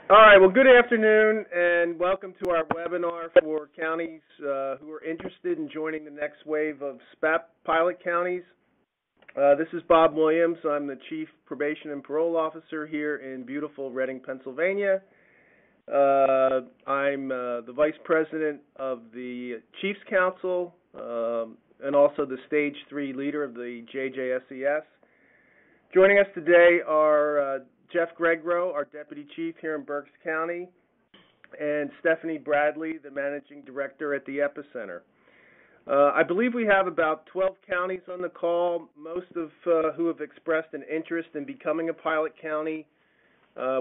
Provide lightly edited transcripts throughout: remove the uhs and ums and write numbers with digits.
All right, well, good afternoon, and welcome to our webinar for counties who are interested in joining the next wave of SPEP pilot counties. This is Bob Williams. I'm the Chief Probation and Parole Officer here in beautiful Reading, Pennsylvania. I'm the Vice President of the Chiefs Council and also the Stage 3 leader of the JJSES. Joining us today are Jeff Gregro, our Deputy Chief here in Berks County, and Stephanie Bradley, the Managing Director at the Epicenter. I believe we have about 12 counties on the call, most of who have expressed an interest in becoming a pilot county.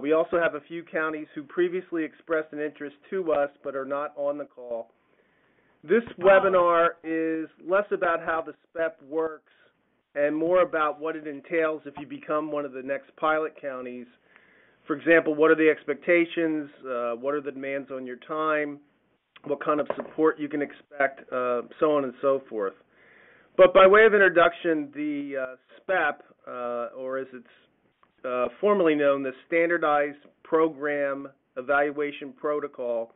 We also have a few counties who previously expressed an interest to us but are not on the call. This webinar is less about how the SPEP works and more about what it entails if you become one of the next pilot counties. For example, what are the expectations, what are the demands on your time, what kind of support you can expect, so on and so forth. But by way of introduction, the SPEP, or as it's formerly known, the Standardized Program Evaluation Protocol,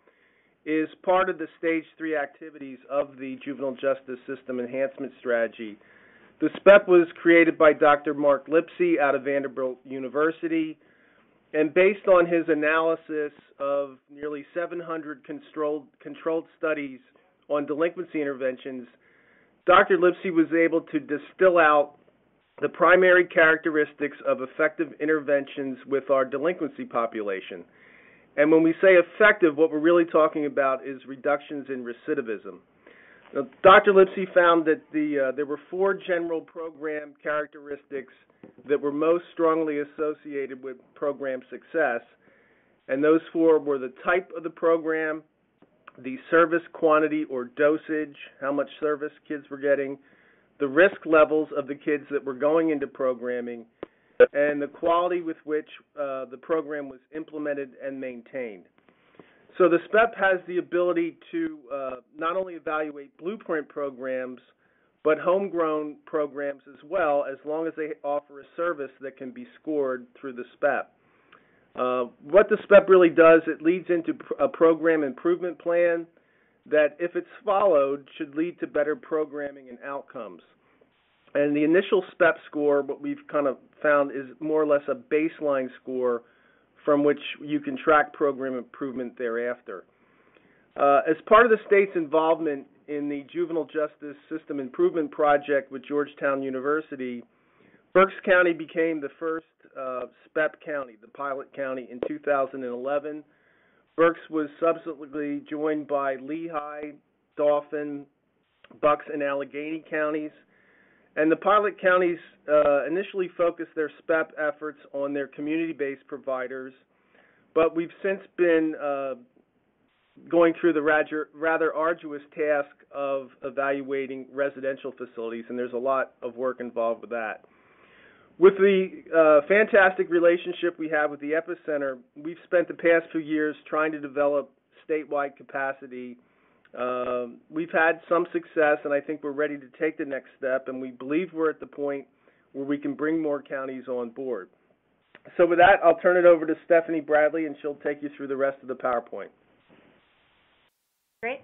is part of the Stage 3 activities of the Juvenile Justice System Enhancement Strategy. The SPEP was created by Dr. Mark Lipsey out of Vanderbilt University, and based on his analysis of nearly 700 controlled studies on delinquency interventions, Dr. Lipsey was able to distill out the primary characteristics of effective interventions with our delinquency population. And when we say effective, what we're really talking about is reductions in recidivism. Now, Dr. Lipsey found that there were 4 general program characteristics that were most strongly associated with program success, and those 4 were the type of the program, the service quantity or dosage, how much service kids were getting, the risk levels of the kids that were going into programming, and the quality with which the program was implemented and maintained. So the SPEP has the ability to not only evaluate blueprint programs, but homegrown programs as well, as long as they offer a service that can be scored through the SPEP. What the SPEP really does, it leads into a program improvement plan that, if it's followed, should lead to better programming and outcomes. And the initial SPEP score, what we've kind of found, is more or less a baseline score from which you can track program improvement thereafter. As part of the state's involvement in the Juvenile Justice System Improvement Project with Georgetown University, Berks County became the first SPEP county, the pilot county, in 2011. Berks was subsequently joined by Lehigh, Dauphin, Bucks, and Allegheny counties. And the pilot counties initially focused their SPEP efforts on their community-based providers, but we've since been going through the rather arduous task of evaluating residential facilities, and there's a lot of work involved with that. With the fantastic relationship we have with the Epicenter, we've spent the past few years trying to develop statewide capacity. We've had some success, and I think we're ready to take the next step, and we believe we're at the point where we can bring more counties on board. So with that, I'll turn it over to Stephanie Bradley, and she'll take you through the rest of the PowerPoint. Great.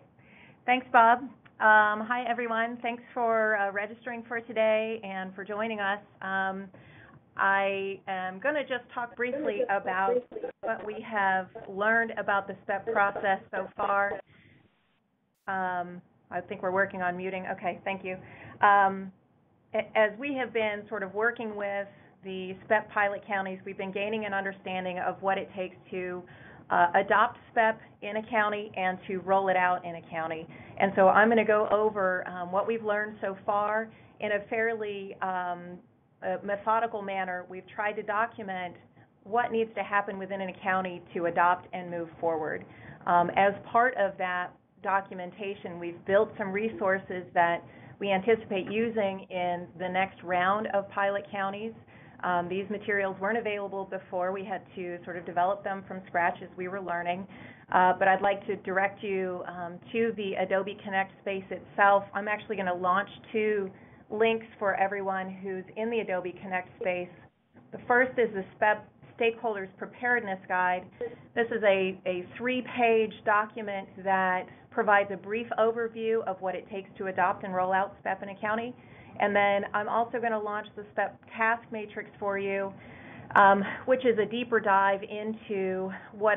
Thanks, Bob. Hi, everyone. Thanks for registering for today and for joining us. I am going to just talk briefly about what we have learned about the SPEP process so far. I think we're working on muting. Okay, thank you. As we have been sort of working with the SPEP pilot counties, we've been gaining an understanding of what it takes to adopt SPEP in a county and to roll it out in a county. And so I'm going to go over what we've learned so far in a fairly methodical manner. We've tried to document what needs to happen within a county to adopt and move forward. As part of that documentation, we've built some resources that we anticipate using in the next round of pilot counties. These materials weren't available before. We had to sort of develop them from scratch as we were learning. But I'd like to direct you to the Adobe Connect space itself. I'm actually going to launch 2 links for everyone who's in the Adobe Connect space. The first is the SPEP Stakeholders Preparedness Guide. This is a 3-page document that provides a brief overview of what it takes to adopt and roll out SPEP in a county. And then I'm also going to launch the SPEP task matrix for you, which is a deeper dive into what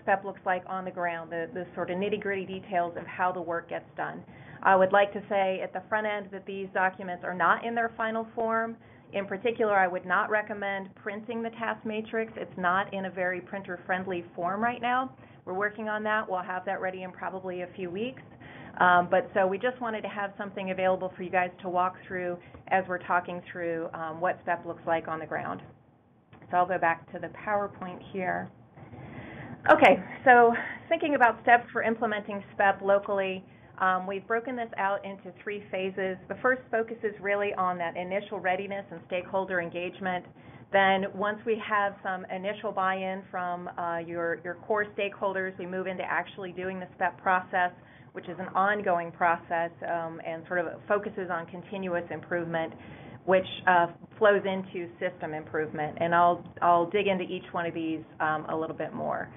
SPEP looks like on the ground, the sort of nitty-gritty details of how the work gets done. I would like to say at the front end that these documents are not in their final form. In particular, I would not recommend printing the task matrix. It's not in a very printer-friendly form right now. We're working on that. We'll have that ready in probably a few weeks. But so we just wanted to have something available for you guys to walk through as we're talking through what SPEP looks like on the ground. So I'll go back to the PowerPoint here. Okay, so thinking about steps for implementing SPEP locally, we've broken this out into 3 phases. The first focuses really on that initial readiness and stakeholder engagement. Then once we have some initial buy-in from your core stakeholders, we move into actually doing the SPEP process, which is an ongoing process and sort of focuses on continuous improvement, which flows into system improvement. And I'll dig into each one of these a little bit more.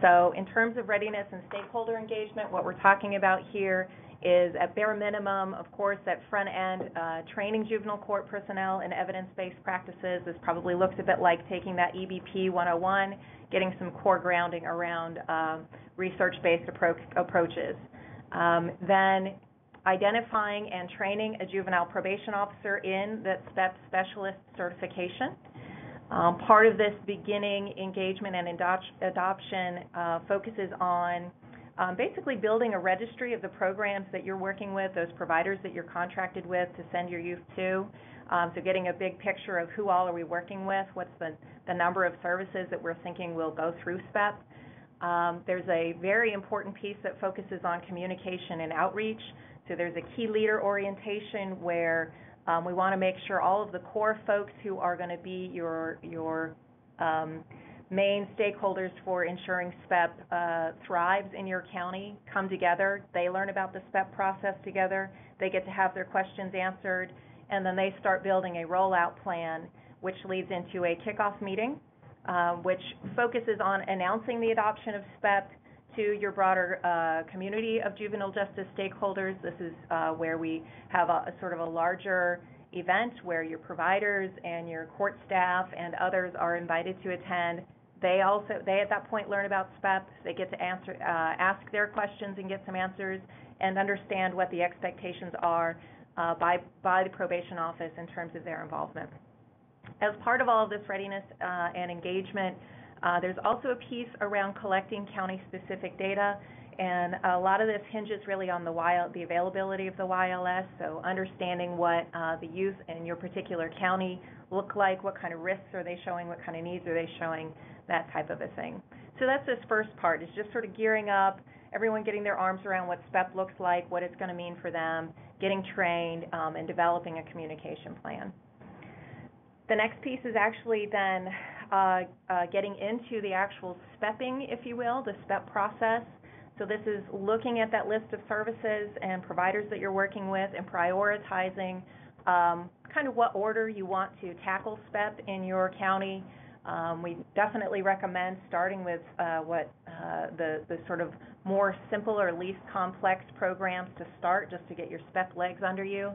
So in terms of readiness and stakeholder engagement, what we're talking about here is at bare minimum, of course, at front end, training juvenile court personnel in evidence-based practices. This probably looks a bit like taking that EBP 101, getting some core grounding around research-based approaches. Then identifying and training a juvenile probation officer in that SPEP specialist certification. Part of this beginning engagement and adoption focuses on basically building a registry of the programs that you're working with, those providers that you're contracted with to send your youth to. So getting a big picture of who all are we working with, what's the number of services that we're thinking will go through SPEP. There's a very important piece that focuses on communication and outreach. So there's a key leader orientation where we want to make sure all of the core folks who are going to be your main stakeholders for ensuring SPEP thrives in your county come together. They learn about the SPEP process together. They get to have their questions answered, and then they start building a rollout plan, which leads into a kickoff meeting, which focuses on announcing the adoption of SPEP to your broader community of juvenile justice stakeholders. This is where we have a sort of a larger event where your providers and your court staff and others are invited to attend. They at that point learn about SPEP. They get to ask their questions and get some answers and understand what the expectations are by the probation office in terms of their involvement. As part of all of this readiness and engagement, there's also a piece around collecting county-specific data, and a lot of this hinges really on the availability of the YLS, so understanding what the youth in your particular county look like, what kind of risks are they showing, what kind of needs are they showing, that type of a thing. So that's this first part, is just sort of gearing up, everyone getting their arms around what SPEP looks like, what it's going to mean for them, getting trained, and developing a communication plan. The next piece is actually then getting into the actual SPEPing, if you will, the SPEP process. So this is looking at that list of services and providers that you're working with and prioritizing kind of what order you want to tackle SPEP in your county. We definitely recommend starting with the sort of more simple or least complex programs to start, just to get your SPEP legs under you.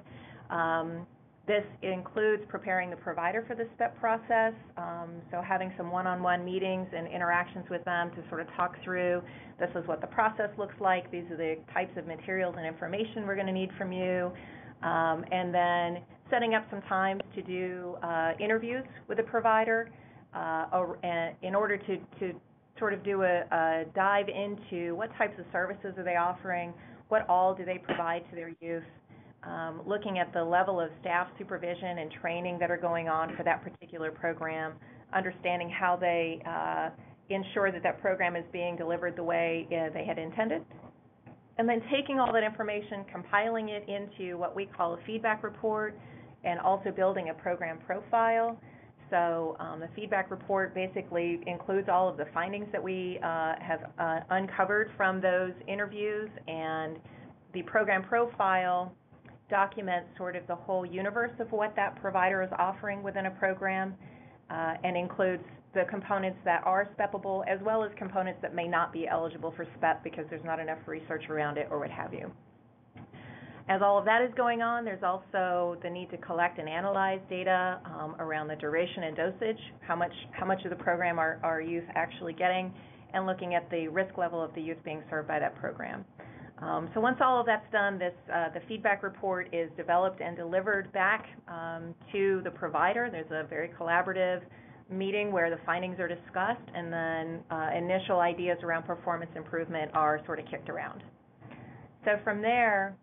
This includes preparing the provider for the SPEP process, so having some one-on-one meetings and interactions with them to sort of talk through, this is what the process looks like, these are the types of materials and information we're going to need from you, and then setting up some time to do interviews with a provider in order to sort of do a dive into what types of services are they offering, what all do they provide to their youth, looking at the level of staff supervision and training that are going on for that particular program, understanding how they ensure that that program is being delivered the way they had intended, and then taking all that information, compiling it into what we call a feedback report, and also building a program profile. So the feedback report basically includes all of the findings that we have uncovered from those interviews, and the program profile documents sort of the whole universe of what that provider is offering within a program and includes the components that are SPEPable, as well as components that may not be eligible for SPEP because there's not enough research around it or what have you. As all of that is going on, there's also the need to collect and analyze data around the duration and dosage, how much of the program are youth actually getting, and looking at the risk level of the youth being served by that program. So once all of that's done, the feedback report is developed and delivered back to the provider. There's a very collaborative meeting where the findings are discussed, and then initial ideas around performance improvement are sort of kicked around. So from there,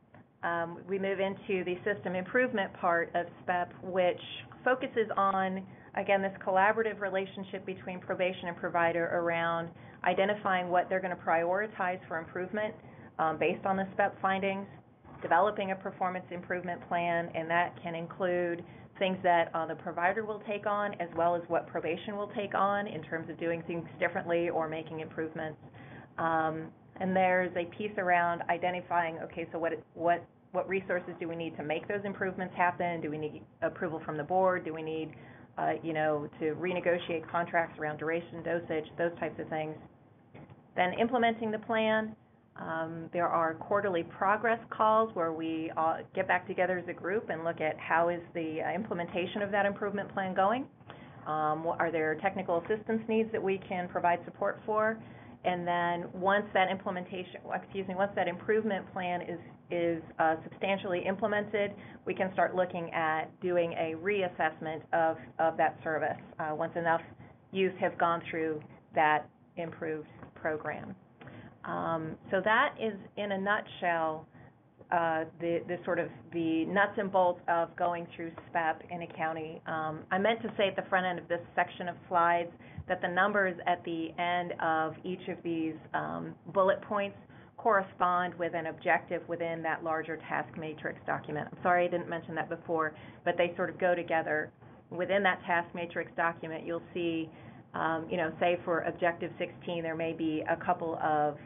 we move into the system improvement part of SPEP, which focuses on, again, this collaborative relationship between probation and provider around identifying what they're going to prioritize for improvement based on the SPEP findings, developing a performance improvement plan, and that can include things that the provider will take on as well as what probation will take on in terms of doing things differently or making improvements. And there's a piece around identifying, okay, so what resources do we need to make those improvements happen? Do we need approval from the board? Do we need, to renegotiate contracts around duration, dosage, those types of things? Then implementing the plan. There are quarterly progress calls where we get back together as a group and look at how is the implementation of that improvement plan going. Are there technical assistance needs that we can provide support for? And then once that improvement plan is substantially implemented, we can start looking at doing a reassessment of that service once enough youth have gone through that improved program. So that is, in a nutshell, the sort of the nuts and bolts of going through SPEP in a county. I meant to say at the front end of this section of slides that the numbers at the end of each of these bullet points correspond with an objective within that larger task matrix document. I'm sorry I didn't mention that before, but they sort of go together. Within that task matrix document, you'll see, say for objective 16, there may be a couple of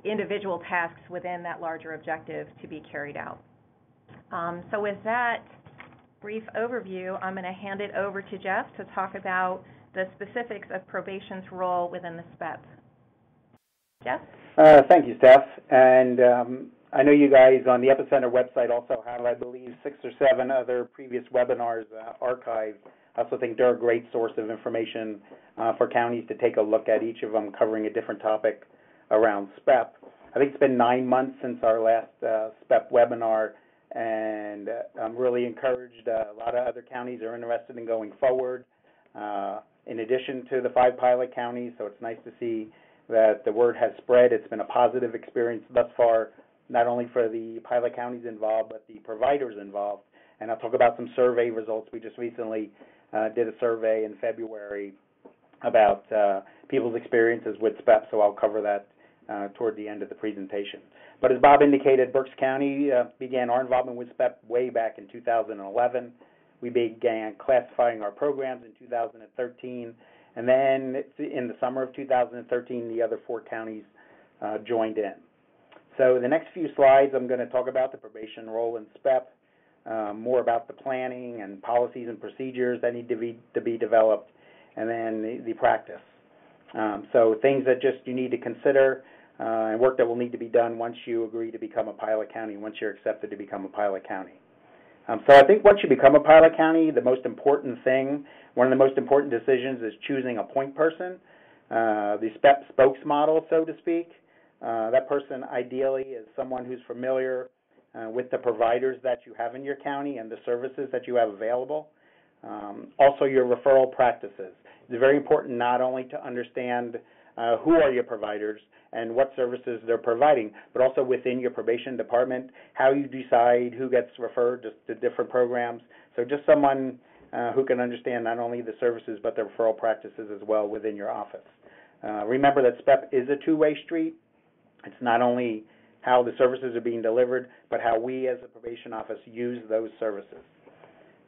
individual tasks within that larger objective to be carried out. So with that brief overview, I'm going to hand it over to Jeff to talk about the specifics of probation's role within the SPEP. Jeff? Thank you, Steph. And I know you guys on the Epicenter website also have, I believe, 6 or 7 other previous webinars archived. I also think they're a great source of information for counties to take a look at, each of them covering a different topic around SPEP. I think it's been 9 months since our last SPEP webinar, and I'm really encouraged. A lot of other counties are interested in going forward, in addition to the 5 pilot counties, so it's nice to see that the word has spread. It's been a positive experience thus far, not only for the pilot counties involved, but the providers involved. And I'll talk about some survey results. We just recently did a survey in February about people's experiences with SPEP, so I'll cover that toward the end of the presentation. But as Bob indicated, Berks County began our involvement with SPEP way back in 2011. We began classifying our programs in 2013, and then in the summer of 2013, the other 4 counties joined in. So the next few slides, I'm going to talk about the probation role in SPEP, more about the planning and policies and procedures that need to be developed, and then the practice. So things that just you need to consider and work that will need to be done once you agree to become a pilot county, once you're accepted to become a pilot county. So I think once you become a pilot county, the most important thing, one of the most important decisions is choosing a point person, the SPEP spokes model, so to speak. That person ideally is someone who's familiar with the providers that you have in your county and the services that you have available. Also your referral practices. It's very important not only to understand who are your providers and what services they're providing, but also within your probation department, how you decide who gets referred to different programs. So just someone who can understand not only the services but the referral practices as well within your office. Remember that SPEP is a two-way street. It's not only how the services are being delivered, but how we as a probation office use those services.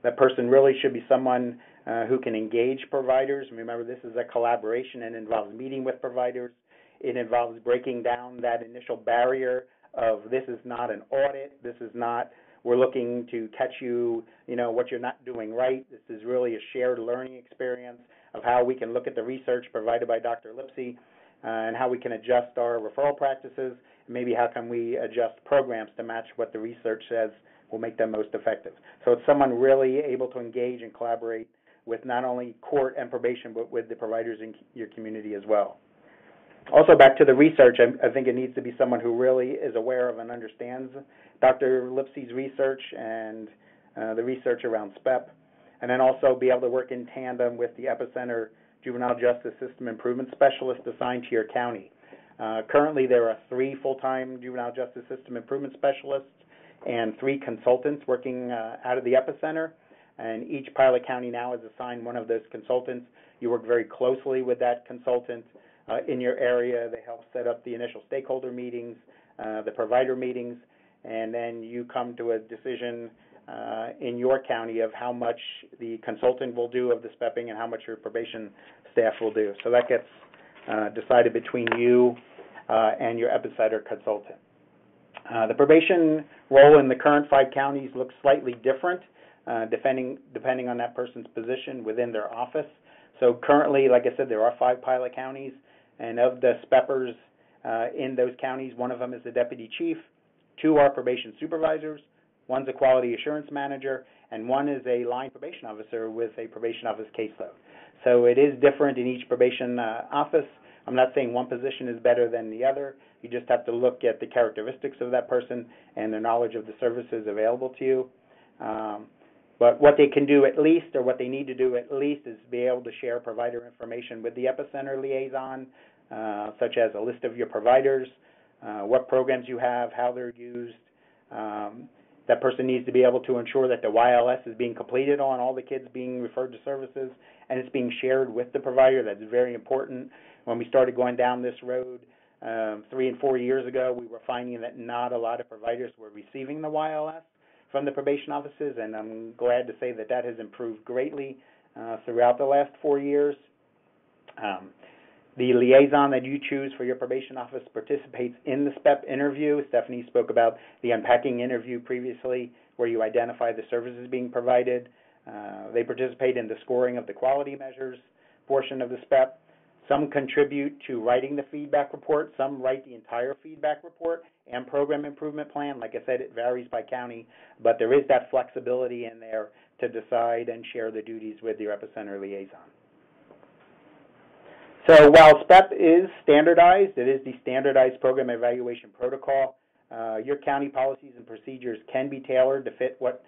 That person really should be someone who can engage providers. Remember, this is a collaboration and involves meeting with providers. It involves breaking down that initial barrier of this is not an audit, this is not, we're looking to catch you, what you're not doing right. This is really a shared learning experience of how we can look at the research provided by Dr. Lipsey and how we can adjust our referral practices, and maybe how can we adjust programs to match what the research says will make them most effective. So it's someone really able to engage and collaborate with not only court and probation, but with the providers in your community as well. Also, back to the research, I think it needs to be someone who really is aware of and understands Dr. Lipsey's research and the research around SPEP, and then also be able to work in tandem with the Epicenter Juvenile Justice System Improvement Specialist assigned to your county. Currently, there are 3 full-time Juvenile Justice System Improvement Specialists and 3 consultants working out of the Epicenter, and each pilot county now has assigned one of those consultants. You work very closely with that consultant in your area. They help set up the initial stakeholder meetings, the provider meetings, and then you come to a decision in your county of how much the consultant will do of the SPEPing and how much your probation staff will do. So that gets decided between you and your Epicenter consultant. The probation role in the current 5 counties looks slightly different depending on that person's position within their office. So currently, like I said, there are 5 pilot counties, and of the SPEPers in those counties, one of them is the deputy chief, 2 are probation supervisors, 1's a quality assurance manager, and 1 is a line probation officer with a probation office caseload. So it is different in each probation office. I'm not saying one position is better than the other. You just have to look at the characteristics of that person and their knowledge of the services available to you. But what they can do at least, or what they need to do at least, is be able to share provider information with the Epicenter liaison, such as a list of your providers, what programs you have, how they're used. That person needs to be able to ensure that the YLS is being completed on all the kids being referred to services, and it's being shared with the provider. That's very important. When we started going down this road 3 and 4 years ago, we were finding that not a lot of providers were receiving the YLS from the probation offices, and I'm glad to say that that has improved greatly throughout the last 4 years. The liaison that you choose for your probation office participates in the SPEP interview. Stephanie spoke about the unpacking interview previously, where you identify the services being provided. They participate in the scoring of the quality measures portion of the SPEP. Some contribute to writing the feedback report. Some write the entire feedback report and program improvement plan. Like I said, it varies by county, but there is that flexibility in there to decide and share the duties with your Epicenter liaison. So while SPEP is standardized, it is the standardized program evaluation protocol. Your county policies and procedures can be tailored to fit what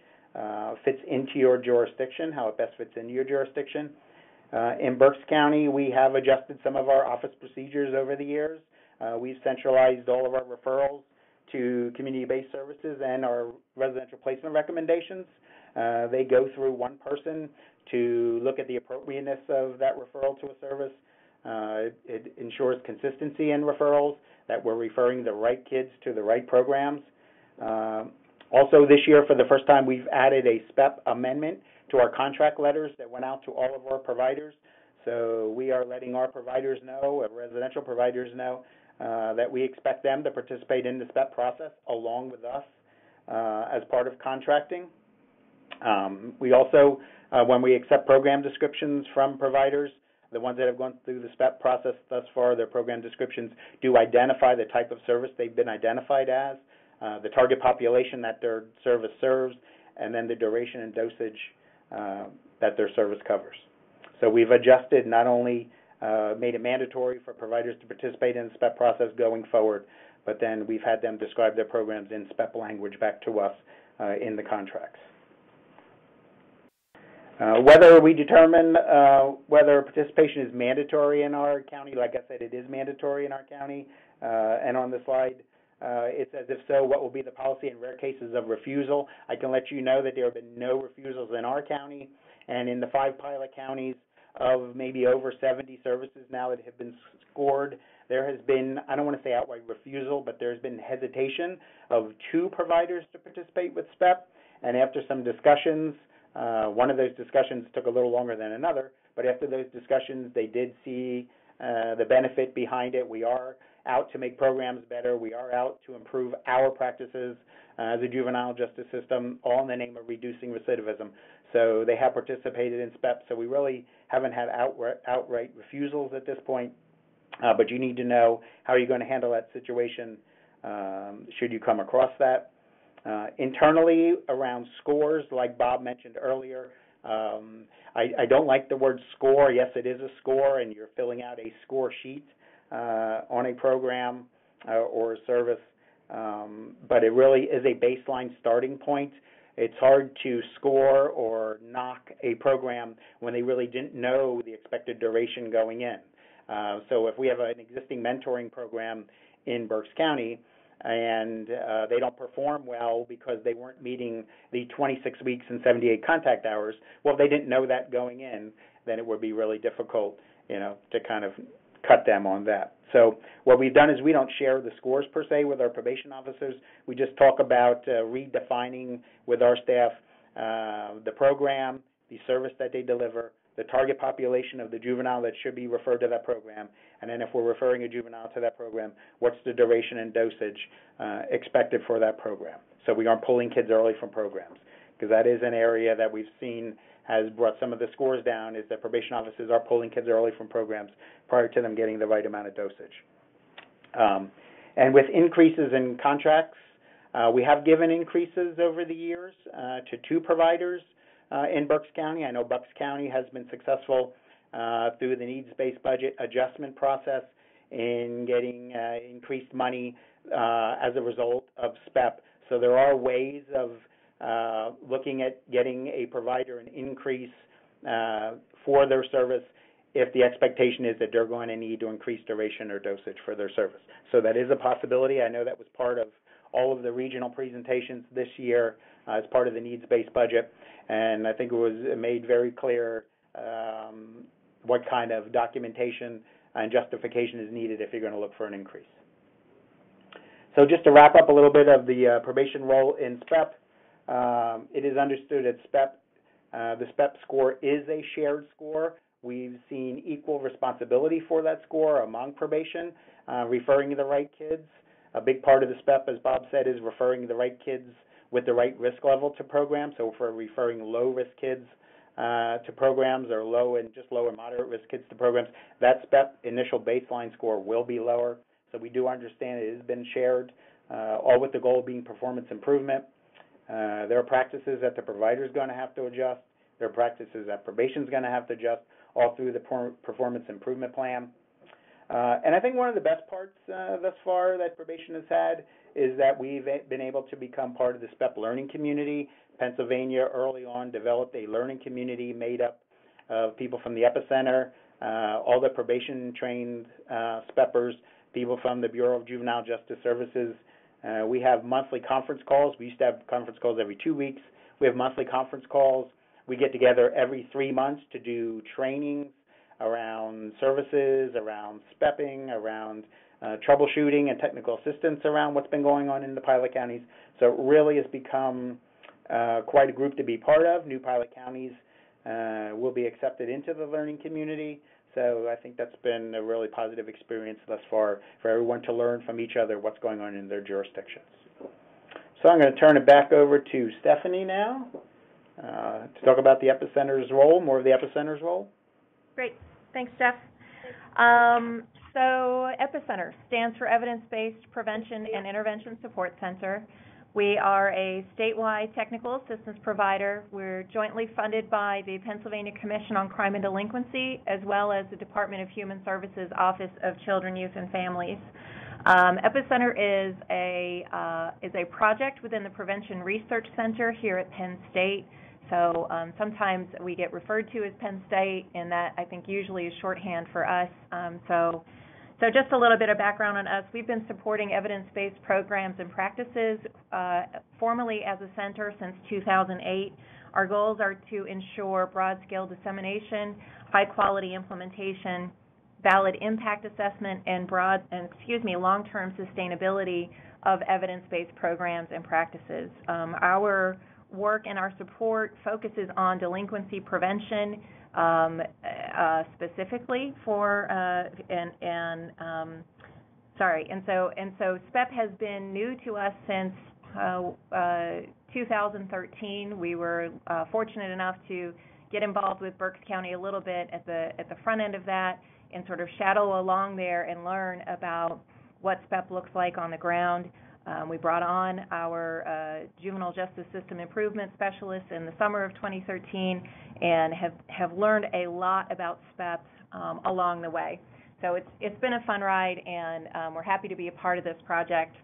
fits into your jurisdiction, how it best fits into your jurisdiction. In Berks County, we have adjusted some of our office procedures over the years. We've centralized all of our referrals to community-based services and our residential placement recommendations. They go through one person to look at the appropriateness of that referral to a service. It ensures consistency in referrals, that we're referring the right kids to the right programs. Also this year, for the first time, we've added a SPEP amendment to our contract letters that went out to all of our providers. So we are letting our providers know, our residential providers know, that we expect them to participate in the SPEP process along with us as part of contracting. We also, when we accept program descriptions from providers, the ones that have gone through the SPEP process thus far, their program descriptions do identify the type of service they've been identified as, the target population that their service serves, and then the duration and dosage that their service covers. So we've adjusted, not only made it mandatory for providers to participate in the SPEP process going forward, but then we've had them describe their programs in SPEP language back to us in the contracts. Whether we determine whether participation is mandatory in our county, like I said, it is mandatory in our county, and on the slide it says, if so, what will be the policy in rare cases of refusal? I can let you know that there have been no refusals in our county, and in the 5 pilot counties of maybe over 70 services now that have been scored, there has been, I don't want to say outright refusal, but there's been hesitation of 2 providers to participate with SPEP, and after some discussions, one of those discussions took a little longer than another, but after those discussions, they did see the benefit behind it. We are out to make programs better. We are out to improve our practices as a juvenile justice system, all in the name of reducing recidivism. So they have participated in SPEP. So we really haven't had outright refusals at this point. But you need to know how you're going to handle that situation should you come across that. Internally, around scores, like Bob mentioned earlier, I don't like the word score. Yes, it is a score, and you're filling out a score sheet on a program or a service, but it really is a baseline starting point. It's hard to score or knock a program when they really didn't know the expected duration going in. So if we have an existing mentoring program in Berks County, and they don't perform well because they weren't meeting the 26 weeks and 78 contact hours, well, if they didn't know that going in, then it would be really difficult, to kind of cut them on that. So what we've done is we don't share the scores per se with our probation officers. We just talk about redefining with our staff the program, the service that they deliver, the target population of the juvenile that should be referred to that program, and then if we're referring a juvenile to that program, what's the duration and dosage expected for that program. So we aren't pulling kids early from programs, because that is an area that we've seen has brought some of the scores down, is that probation officers are pulling kids early from programs prior to them getting the right amount of dosage. And with increases in contracts, we have given increases over the years to 2 providers in Berks County. I know Berks County has been successful through the needs-based budget adjustment process in getting increased money as a result of SPEP. So there are ways of looking at getting a provider an increase for their service if the expectation is that they're going to need to increase duration or dosage for their service. So that is a possibility. I know that was part of all of the regional presentations this year as part of the needs-based budget, and I think it was made very clear what kind of documentation and justification is needed if you're going to look for an increase. So just to wrap up a little bit of the probation role in SPEP, it is understood at SPEP, the SPEP score is a shared score. We've seen equal responsibility for that score among probation, referring the right kids. A big part of the SPEP, as Bob said, is referring the right kids with the right risk level to programs. So if we're referring low-risk kids to programs, or low and moderate risk kids to programs, that SPEP initial baseline score will be lower. So we do understand it has been shared, all with the goal of being performance improvement. There are practices that the provider is going to have to adjust. There are practices that probation is going to have to adjust, all through the performance improvement plan. And I think one of the best parts thus far that probation has had is that we've been able to become part of the SPEP learning community. Pennsylvania early on developed a learning community made up of people from the Epicenter, all the probation-trained SPEPers, people from the Bureau of Juvenile Justice Services. We have monthly conference calls. We used to have conference calls every 2 weeks. We have monthly conference calls. We get together every 3 months to do trainings around services, around SPEPing, around troubleshooting and technical assistance around what's been going on in the pilot counties. So it really has become quite a group to be part of. New pilot counties will be accepted into the learning community. So I think that's been a really positive experience thus far for everyone to learn from each other what's going on in their jurisdictions. So I'm going to turn it back over to Stephanie now to talk about the Epicenter's role, more of the Epicenter's role. Great. Thanks, Jeff. So Epicenter stands for Evidence-Based Prevention and Intervention Support Center. We are a statewide technical assistance provider. We're jointly funded by the Pennsylvania Commission on Crime and Delinquency, as well as the Department of Human Services Office of Children, Youth, and Families. Epicenter is a project within the Prevention Research Center here at Penn State. So sometimes we get referred to as Penn State, and that I think usually is shorthand for us. So just a little bit of background on us. We've been supporting evidence-based programs and practices formally as a center since 2008. Our goals are to ensure broad-scale dissemination, high-quality implementation, valid impact assessment, and long-term sustainability of evidence-based programs and practices. Our work and our support focuses on delinquency prevention, specifically for so SPEP has been new to us since 2013. We were fortunate enough to get involved with Berks County a little bit at the front end of that and sort of shadow along there and learn about what SPEP looks like on the ground. We brought on our juvenile justice system improvement specialist in the summer of 2013 and have learned a lot about SPEP along the way. So it's been a fun ride, and we're happy to be a part of this project.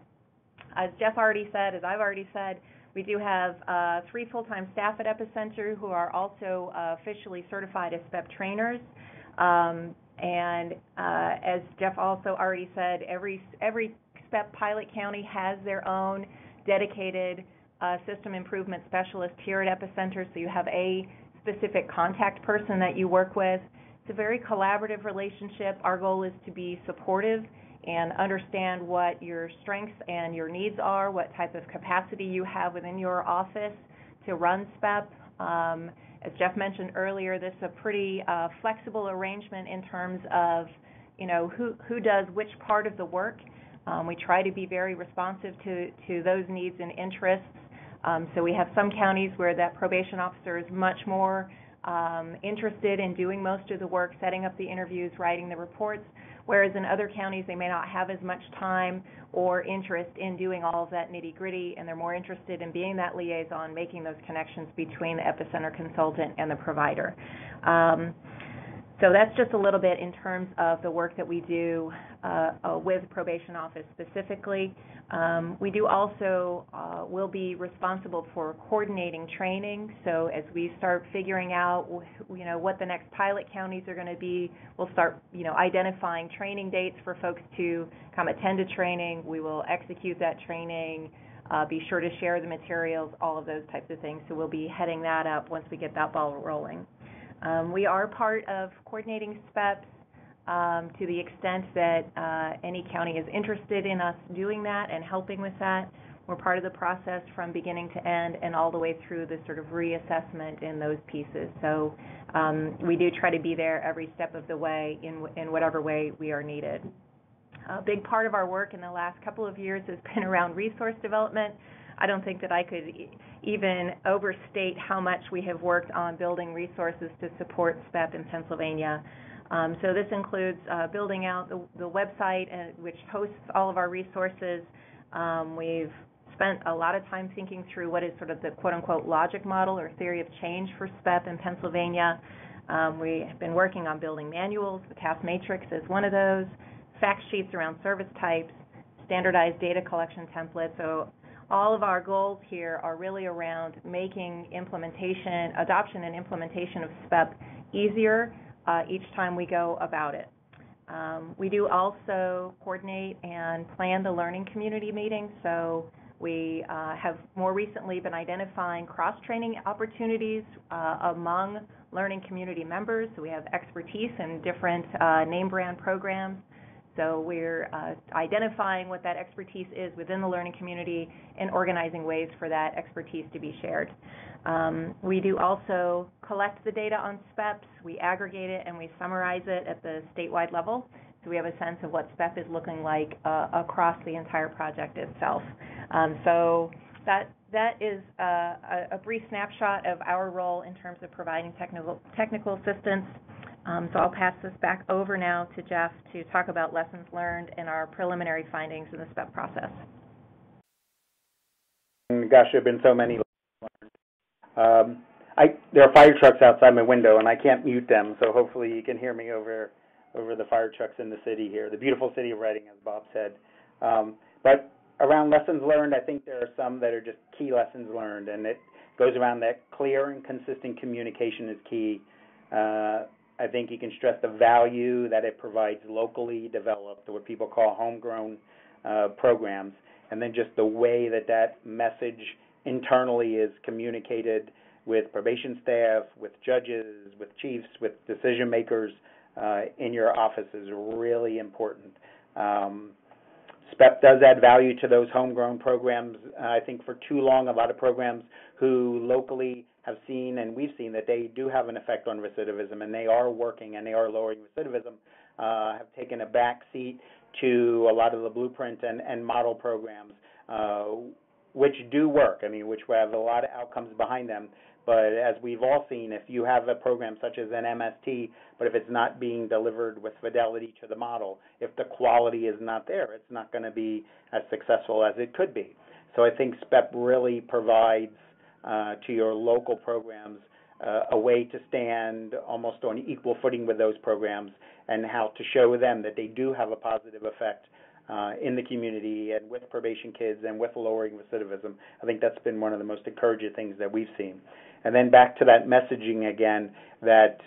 As Jeff already said, as I've already said, we do have 3 full-time staff at Epicenter who are also officially certified as SPEP trainers. And as Jeff also already said, every SPEP pilot county has their own dedicated system improvement specialist here at Epicenter, so you have a specific contact person that you work with. It's a very collaborative relationship. Our goal is to be supportive and understand what your strengths and your needs are, what type of capacity you have within your office to run SPEP. As Jeff mentioned earlier, this is a pretty flexible arrangement in terms of, who does which part of the work. We try to be very responsive to those needs and interests. So we have some counties where that probation officer is much more interested in doing most of the work, setting up the interviews, writing the reports, whereas in other counties they may not have as much time or interest in doing all of that nitty-gritty, and they're more interested in being that liaison, making those connections between the Epicenter consultant and the provider. So that's just a little bit in terms of the work that we do with probation office specifically. We do also will be responsible for coordinating training. So as we start figuring out, what the next pilot counties are going to be, we'll start, identifying training dates for folks to come attend a training. We will execute that training, be sure to share the materials, all of those types of things. So we'll be heading that up once we get that ball rolling. We are part of coordinating SPEPs to the extent that any county is interested in us doing that and helping with that. We're part of the process from beginning to end and all the way through the sort of reassessment in those pieces. So we do try to be there every step of the way in whatever way we are needed. A big part of our work in the last couple of years has been around resource development. I don't think that I could even overstate how much we have worked on building resources to support SPEP in Pennsylvania. So this includes building out the website, which hosts all of our resources. We've spent a lot of time thinking through what is sort of the quote-unquote logic model or theory of change for SPEP in Pennsylvania. We have been working on building manuals. The task matrix is one of those. Fact sheets around service types, standardized data collection templates. So all of our goals here are really around making adoption and implementation of SPEP easier each time we go about it. We do also coordinate and plan the learning community meetings. So we have more recently been identifying cross-training opportunities among learning community members. So we have expertise in different name brand programs. So we're identifying what that expertise is within the learning community and organizing ways for that expertise to be shared. We do also collect the data on SPEPs. We aggregate it and we summarize it at the statewide level. So we have a sense of what SPEP is looking like across the entire project itself. So that is a brief snapshot of our role in terms of providing technical assistance. So I'll pass this back over now to Jeff to talk about lessons learned and our preliminary findings in the SPEP process. Gosh, there have been so many lessons learned. There are fire trucks outside my window, and I can't mute them, so hopefully you can hear me over the fire trucks in the city here, the beautiful city of Reading, as Bob said. But around lessons learned, I think there are some that are just key lessons learned, and it goes around that clear and consistent communication is key. I think you can stress the value that it provides locally developed, or what people call homegrown programs, and then just the way that message internally is communicated with probation staff, with judges, with chiefs, with decision makers in your office is really important. SPEP does add value to those homegrown programs. I think for too long, a lot of programs who locally have seen, and we've seen, that they do have an effect on recidivism, and they are working and they are lowering recidivism, have taken a back seat to a lot of the blueprint and model programs. which do work, which have a lot of outcomes behind them. But as we've all seen, if you have a program such as an MST, but if it's not being delivered with fidelity to the model, if the quality is not there, it's not going to be as successful as it could be. So I think SPEP really provides to your local programs a way to stand almost on equal footing with those programs, and how to show them that they do have a positive effect in the community and with probation kids and with lowering recidivism. I think that's been one of the most encouraging things that we've seen. And then back to that messaging again, that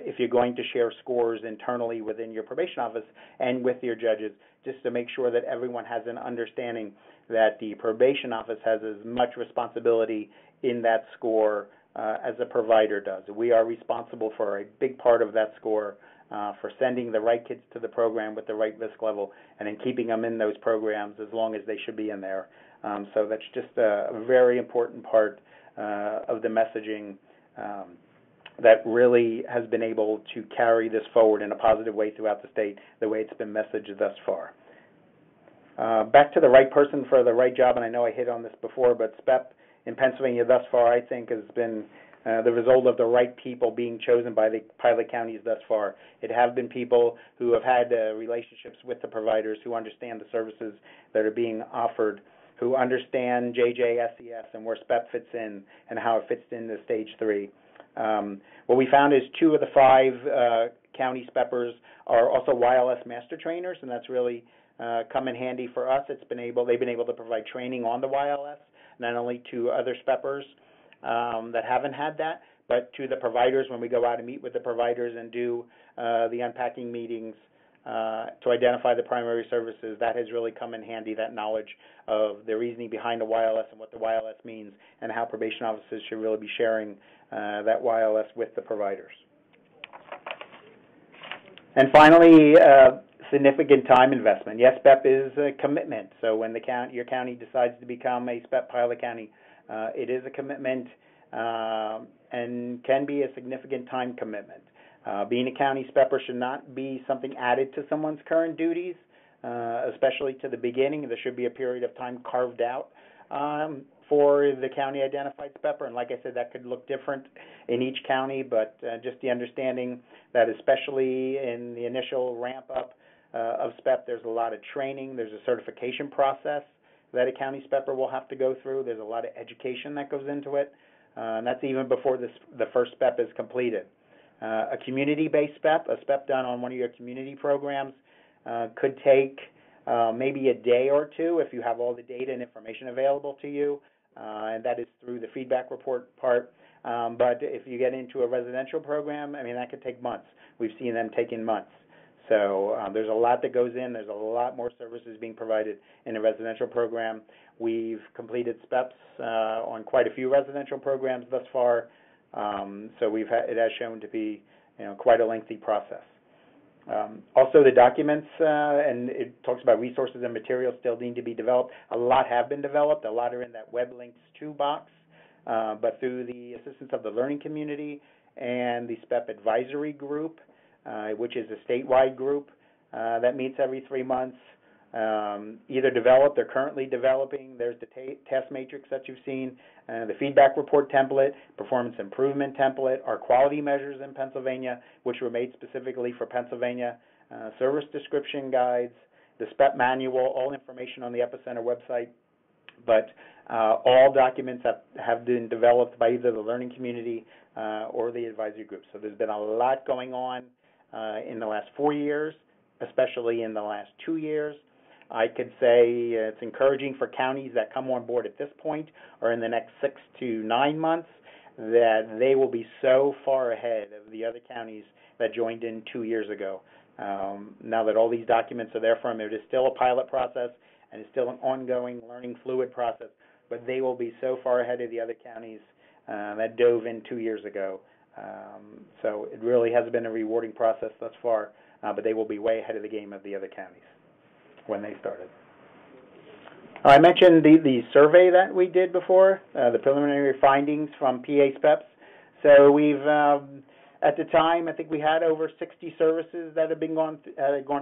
if you're going to share scores internally within your probation office and with your judges, just to make sure that everyone has an understanding that the probation office has as much responsibility in that score as a provider does. We are responsible for a big part of that score, for sending the right kids to the program with the right risk level, and then keeping them in those programs as long as they should be in there. So that's just a very important part of the messaging that really has been able to carry this forward in a positive way throughout the state, the way it's been messaged thus far. Back to the right person for the right job, and I know I hit on this before, but SPEP in Pennsylvania thus far, I think, has been the result of the right people being chosen by the pilot counties thus far. It have been people who have had relationships with the providers, who understand the services that are being offered, who understand JJSES and where SPEP fits in and how it fits into Stage 3. What we found is 2 of the 5 county SPEPers are also YLS master trainers, and that's really come in handy for us. They've been able to provide training on the YLS, not only to other SPEPers that haven't had that, but to the providers when we go out and meet with the providers and do the unpacking meetings to identify the primary services. That has really come in handy, that knowledge of the reasoning behind the YLS and what the YLS means, and how probation officers should really be sharing that YLS with the providers. And finally, significant time investment. Yes, SPEP is a commitment. So when your county decides to become a SPEP pilot county, it is a commitment and can be a significant time commitment. Being a county SPEPer should not be something added to someone's current duties, especially to the beginning. There should be a period of time carved out for the county identified SPEPer, and like I said, that could look different in each county, but just the understanding that especially in the initial ramp up of SPEP, there's a lot of training, there's a certification process that a county SPEPer will have to go through. There's a lot of education that goes into it, and that's even before the first SPEP is completed. A community-based SPEP, a SPEP done on one of your community programs, could take maybe a day or two if you have all the data and information available to you, and that is through the feedback report part. But if you get into a residential program, that could take months. We've seen them taking months. So there's a lot that goes in. There's a lot more services being provided in a residential program. We've completed SPEPs on quite a few residential programs thus far. So it has shown to be quite a lengthy process. Also, the documents, and it talks about resources and materials still need to be developed. A lot have been developed. A lot are in that web links to box, but through the assistance of the learning community and the SPEP advisory group, which is a statewide group that meets every 3 months, either developed or currently developing. There's the task matrix that you've seen, the feedback report template, performance improvement template, our quality measures in Pennsylvania, which were made specifically for Pennsylvania, service description guides, the SPEP manual, all information on the Epicenter website. But all documents have been developed by either the learning community or the advisory group. So there's been a lot going on in the last 4 years, especially in the last 2 years. I could say it's encouraging for counties that come on board at this point or in the next 6 to 9 months that they will be so far ahead of the other counties that joined in 2 years ago. Now that all these documents are there for them, it is still a pilot process and it's still an ongoing learning fluid process, but they will be so far ahead of the other counties that dove in 2 years ago. So it really has been a rewarding process thus far, but they will be way ahead of the game of the other counties when they started. I mentioned the survey that we did before, the preliminary findings from PA SPEPs. So we've, at the time, I think we had over 60 services that had gone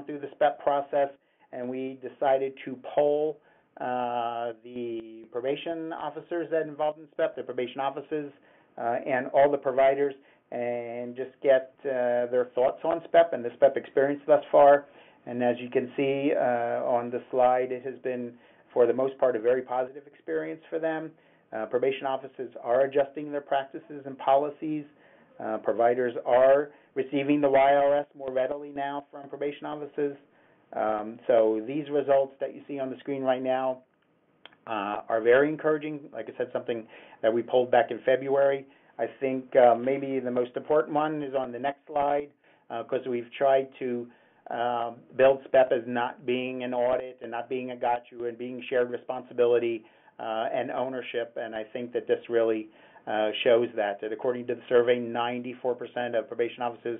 through the SPEP process, and we decided to poll the probation officers that involved in SPEP, the probation offices, and all the providers, and just get their thoughts on SPEP and the SPEP experience thus far. And as you can see on the slide, it has been, for the most part, a very positive experience for them. Probation offices are adjusting their practices and policies. Providers are receiving the YRS more readily now from probation offices. So these results that you see on the screen right now are very encouraging. Like I said, something that we pulled back in February. I think maybe the most important one is on the next slide, because we've tried to build SPEP as not being an audit and not being a gotcha and being shared responsibility and ownership. And I think that this really shows that according to the survey, 94% of probation offices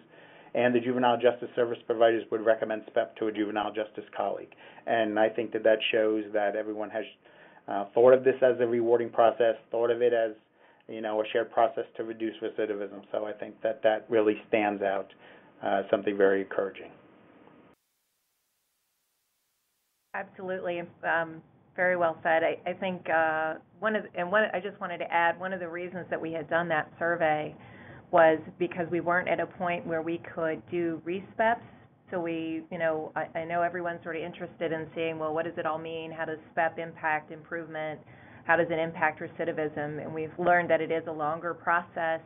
and the juvenile justice service providers would recommend SPEP to a juvenile justice colleague. And I think that that shows that everyone has thought of this as a rewarding process, thought of it as, you know, a shared process to reduce recidivism. So I think that that really stands out, something very encouraging. Absolutely. Very well said. I think I just wanted to add, one of the reasons that we had done that survey was because we weren't at a point where we could do re-SPEPs. So we, you know, I know everyone's sort of interested in seeing, well, what does it all mean? How does SPEP impact improvement? How does it impact recidivism? And we've learned that it is a longer process.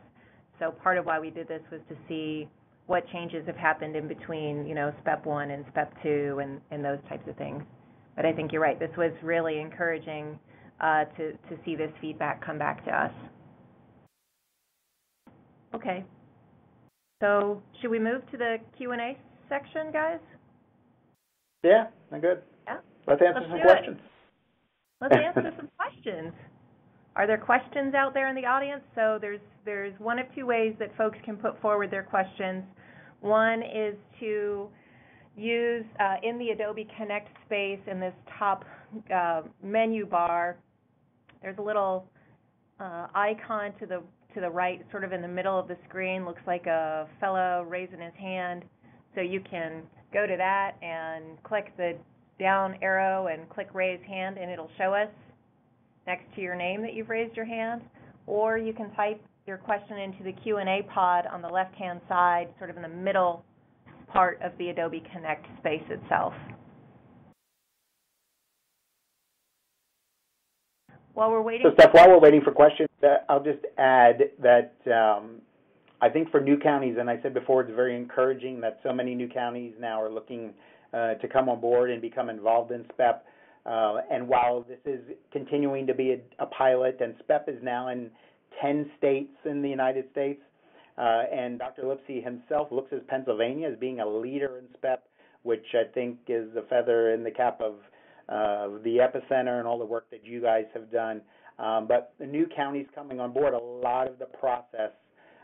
So part of why we did this was to see what changes have happened in between, you know, SPEP 1 and SPEP 2 and those types of things. But I think you're right. This was really encouraging to see this feedback come back to us. Okay. So should we move to the Q&A section, guys? Yeah, I'm good. Yeah. Let's answer some questions. Let's answer some questions. Are there questions out there in the audience? So there's one of two ways that folks can put forward their questions. One is to use in the Adobe Connect space in this top menu bar. There's a little icon to the right, sort of in the middle of the screen. Looks like a fellow raising his hand. So you can go to that and click the down arrow and click raise hand, and it'll show us next to your name that you've raised your hand. Or you can type your question into the Q&A pod on the left-hand side, sort of in the middle part of the Adobe Connect space itself. While we're waiting, so Steph, while we're waiting for questions, I'll just add that I think for new counties, and I said before, it's very encouraging that so many new counties now are looking to come on board and become involved in SPEP. And while this is continuing to be a pilot, and SPEP is now in 10 states in the United States, and Dr. Lipsey himself looks at Pennsylvania as being a leader in SPEP, which I think is a feather in the cap of the Epicenter and all the work that you guys have done. But the new counties coming on board, a lot of the process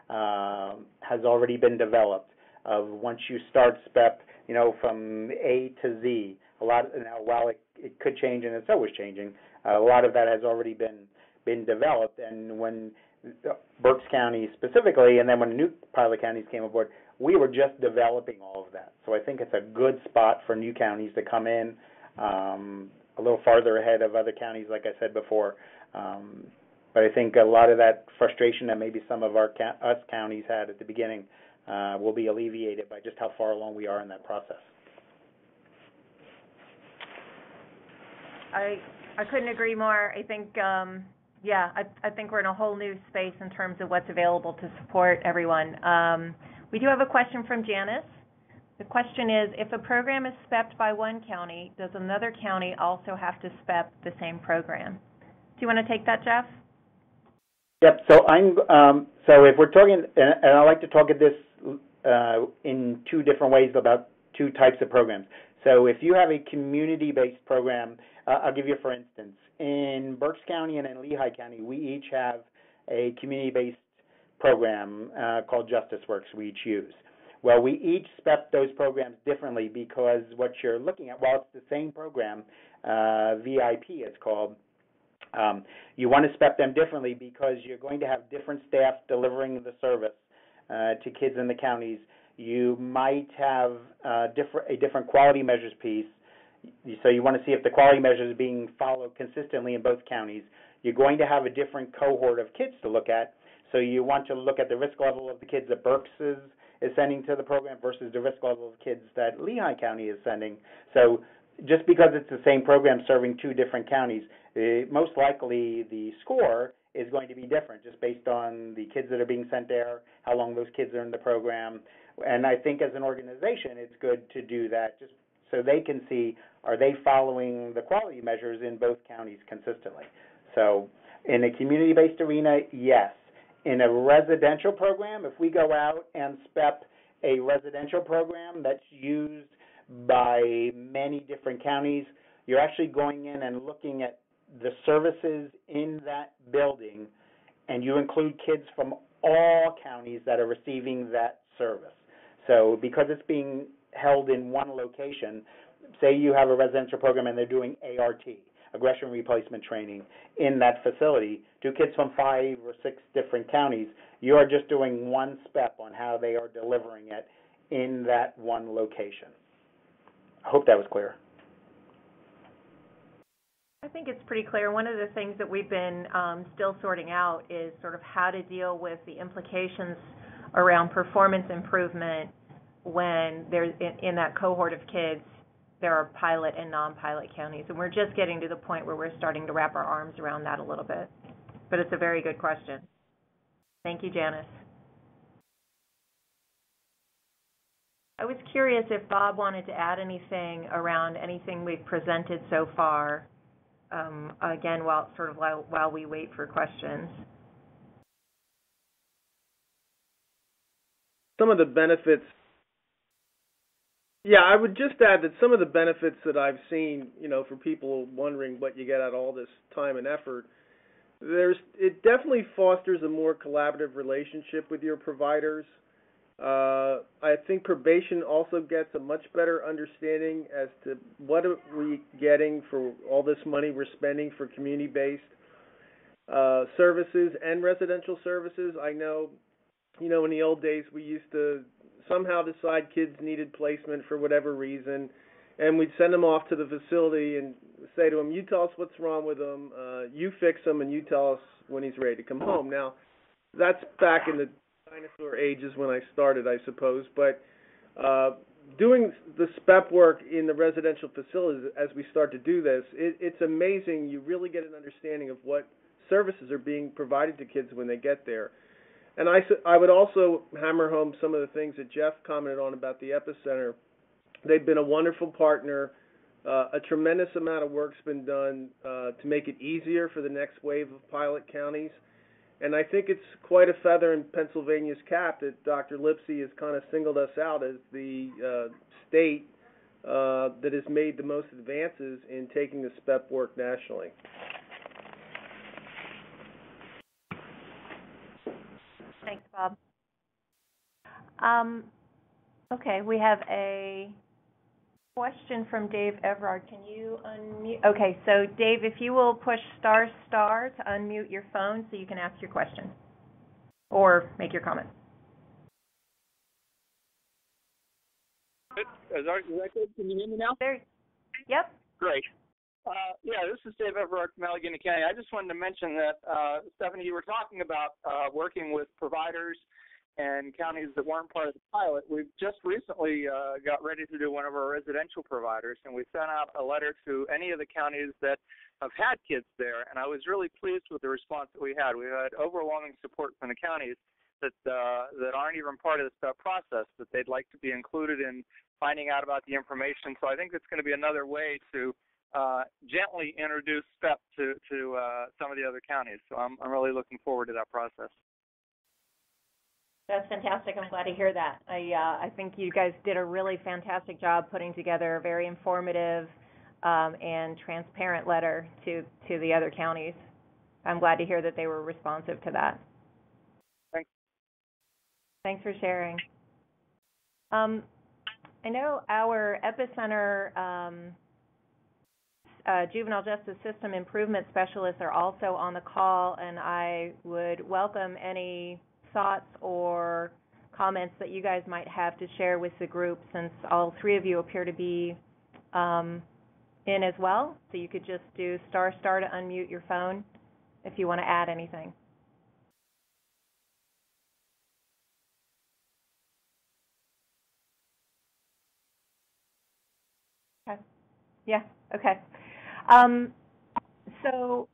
has already been developed. Once you start SPEP, you know, from A to Z, a lot. Now, while it could change, and it's always changing, a lot of that has already been developed. And when Berks County specifically, and then when the new pilot counties came aboard, we were just developing all of that. So I think it's a good spot for new counties to come in, a little farther ahead of other counties, like I said before. But I think a lot of that frustration that maybe some of us counties had at the beginning will be alleviated by just how far along we are in that process. I couldn't agree more. I think, yeah, I think we're in a whole new space in terms of what's available to support everyone. We do have a question from Janice. The question is, if a program is SPEP'd by one county, does another county also have to SPEP the same program? Do you want to take that, Jeff? Yep. So so if we're talking, and I like to talk at this in two different ways about two types of programs. So if you have a community-based program, I'll give you for instance, in Berks County and in Lehigh County, we each have a community-based program called Justice Works we each use. Well, we each SPEP those programs differently because what you're looking at, while it's the same program, VIP it's called, you want to SPEP them differently because you're going to have different staff delivering the service to kids in the counties. You might have a different quality measures piece. So you want to see if the quality measures are being followed consistently in both counties. You're going to have a different cohort of kids to look at. So you want to look at the risk level of the kids that Berks is sending to the program versus the risk level of kids that Lehigh County is sending. So just because it's the same program serving two different counties, most likely the score is going to be different just based on the kids that are being sent there, how long those kids are in the program. And I think as an organization, it's good to do that just so they can see, are they following the quality measures in both counties consistently? So in a community-based arena, yes. In a residential program, if we go out and SPEP a residential program that's used by many different counties, you're actually going in and looking at the services in that building, and you include kids from all counties that are receiving that service. So because it's being held in one location, say you have a residential program and they're doing ART, aggression replacement training, in that facility, to kids from 5 or 6 different counties, you are just doing one SPEP on how they are delivering it in that one location. I hope that was clear. I think it's pretty clear. One of the things that we've been still sorting out is sort of how to deal with the implications around performance improvement when there's in that cohort of kids there are pilot and non-pilot counties. And we're just getting to the point where we're starting to wrap our arms around that a little bit. But it's a very good question. Thank you, Janice. I was curious if Bob wanted to add anything around anything we've presented so far. Again, while we wait for questions. Some of the benefits. Yeah, I would just add that some of the benefits that I've seen, for people wondering what you get out of all this time and effort, it definitely fosters a more collaborative relationship with your providers. I think probation also gets a much better understanding as to what are we getting for all this money we're spending for community-based services and residential services. I know, in the old days we used to somehow decide kids needed placement for whatever reason, and we'd send them off to the facility and say to them, you tell us what's wrong with them, you fix them, and you tell us when he's ready to come home. Now, that's back in the dinosaur ages when I started, I suppose, but doing the SPEP work in the residential facilities as we start to do this, it's amazing. You really get an understanding of what services are being provided to kids when they get there. And I would also hammer home some of the things that Jeff commented on about the Epicenter. They've been a wonderful partner. A tremendous amount of work's been done to make it easier for the next wave of pilot counties. And I think it's quite a feather in Pennsylvania's cap that Dr. Lipsey has kind of singled us out as the state that has made the most advances in taking the SPEP work nationally. Thanks, Bob. Okay, we have a question from Dave Everard. Can you unmute? Okay, so Dave, if you will push ** to unmute your phone so you can ask your question or make your comment. Is that good? Can you hear me now? There. Yep. Great. This is Dave Everard from Allegheny County. I just wanted to mention that, Stephanie, you were talking about working with providers and counties that weren't part of the pilot. We've just recently got ready to do one of our residential providers, and we sent out a letter to any of the counties that have had kids there, and I was really pleased with the response that we had. We had overwhelming support from the counties that aren't even part of the SPEP process, that they'd like to be included in finding out about the information. So I think it's going to be another way to gently introduce SPEP to some of the other counties. So I'm really looking forward to that process. That's fantastic. I'm glad to hear that. I think you guys did a really fantastic job putting together a very informative and transparent letter to the other counties. I'm glad to hear that they were responsive to that. Thanks. Thanks for sharing. I know our Epicenter Juvenile Justice System Improvement Specialists are also on the call, and I would welcome any thoughts or comments that you guys might have to share with the group, since all three of you appear to be in as well, so you could just do Starstar to unmute your phone if you want to add anything. Okay. Yeah, okay. So,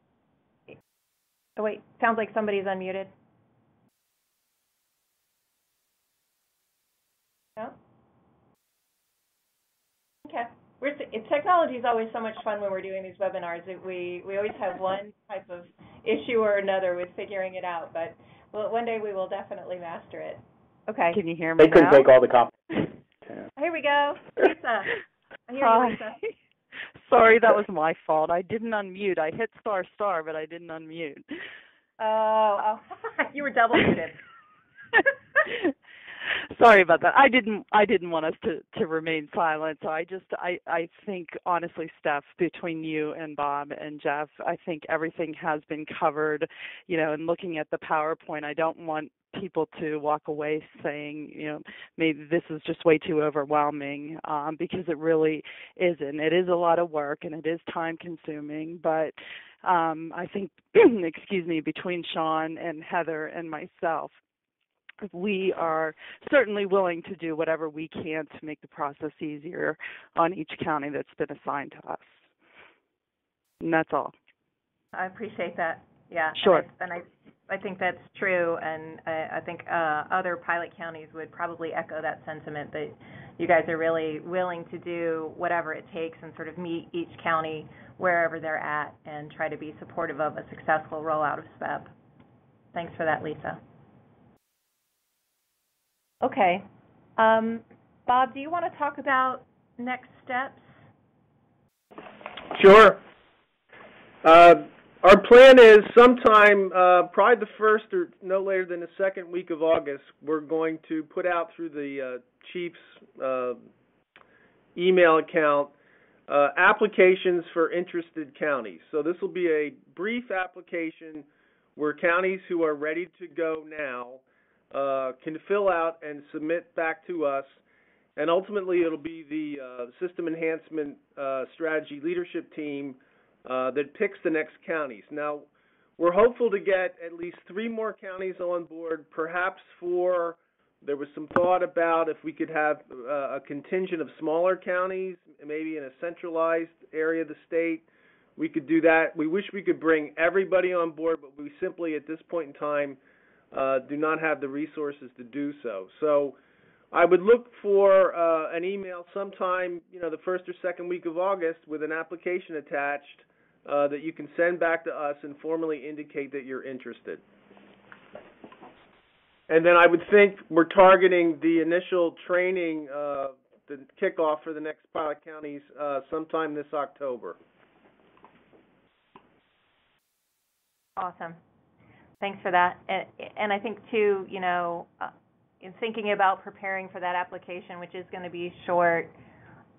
oh wait, sounds like somebody's unmuted. No? Okay. Technology is always so much fun when we're doing these webinars. We always have one type of issue or another with figuring it out, but one day we will definitely master it. Okay. Can you hear me now? They couldn't take all the compliments. Here we go. Lisa. I hear you, Lisa. Sorry, that was my fault. I didn't unmute. I hit Starstar, but I didn't unmute. Oh, you were double muted. Sorry about that. I didn't want us to remain silent. So I think honestly, Steph, between you and Bob and Jeff, I think everything has been covered. You know, and looking at the PowerPoint, I don't want people to walk away saying, you know, maybe this is just way too overwhelming, because it really isn't. It is a lot of work and it is time consuming, but I think, excuse me, between Sean and Heather and myself, we are certainly willing to do whatever we can to make the process easier on each county that's been assigned to us. And that's all. I appreciate that. Yeah. Sure. And I think that's true, and I think other pilot counties would probably echo that sentiment, that you guys are really willing to do whatever it takes and sort of meet each county wherever they're at and try to be supportive of a successful rollout of SPEP. Thanks for that, Lisa. Okay. Bob, do you want to talk about next steps? Sure. Our plan is sometime, probably the first or no later than the second week of August, we're going to put out through the Chief's email account applications for interested counties. So this will be a brief application where counties who are ready to go now can fill out and submit back to us, and ultimately it'll be the System Enhancement Strategy Leadership Team that picks the next counties. Now, we're hopeful to get at least 3 more counties on board, perhaps 4. There was some thought about if we could have a contingent of smaller counties, maybe in a centralized area of the state. We could do that. We wish we could bring everybody on board, but we simply, at this point in time, do not have the resources to do so. So I would look for an email sometime, the first or second week of August with an application attached that you can send back to us and formally indicate that you're interested. And then I would think we're targeting the initial training, the kickoff for the next pilot counties sometime this October. Awesome. Thanks for that. And I think, too, in thinking about preparing for that application, which is going to be short,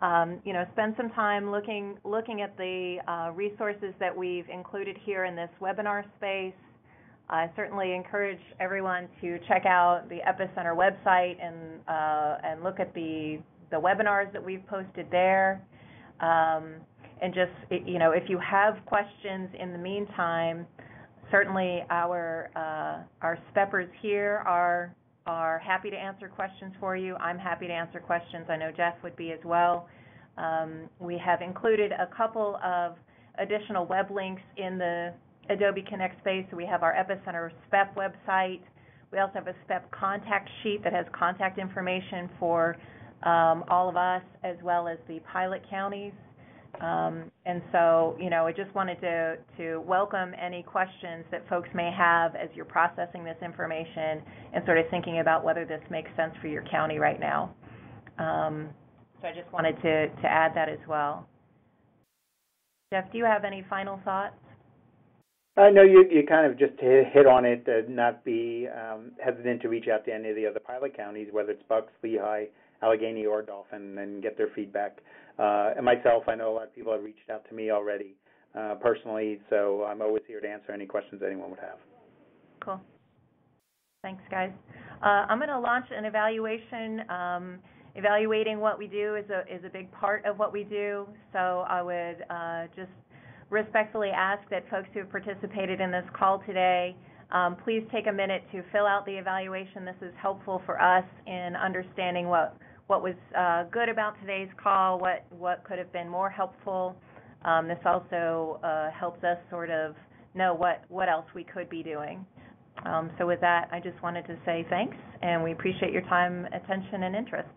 spend some time looking at the resources that we've included here in this webinar space. I certainly encourage everyone to check out the Epicenter website and look at the webinars that we've posted there. And just, if you have questions in the meantime, certainly our SPEPers here are happy to answer questions for you. I'm happy to answer questions. I know Jeff would be as well. We have included a couple of additional web links in the Adobe Connect space. So we have our Epicenter SPEP website. We also have a SPEP contact sheet that has contact information for all of us as well as the pilot counties. And so, I just wanted to welcome any questions that folks may have as you're processing this information and sort of thinking about whether this makes sense for your county right now. So I just wanted to add that as well. Jeff, do you have any final thoughts? No, you kind of just hit on it, not be hesitant to reach out to any of the other pilot counties, whether it's Bucks, Lehigh, Allegheny, or Dauphin, and get their feedback. And myself, I know a lot of people have reached out to me already personally, so I'm always here to answer any questions anyone would have. Cool. Thanks, guys. I'm going to launch an evaluation evaluating what we do is a big part of what we do. So I would just respectfully ask that folks who have participated in this call today, please take a minute to fill out the evaluation. This is helpful for us in understanding what was good about today's call, what could have been more helpful. This also helps us sort of know what else we could be doing. So with that, I just wanted to say thanks, and we appreciate your time, attention, and interest.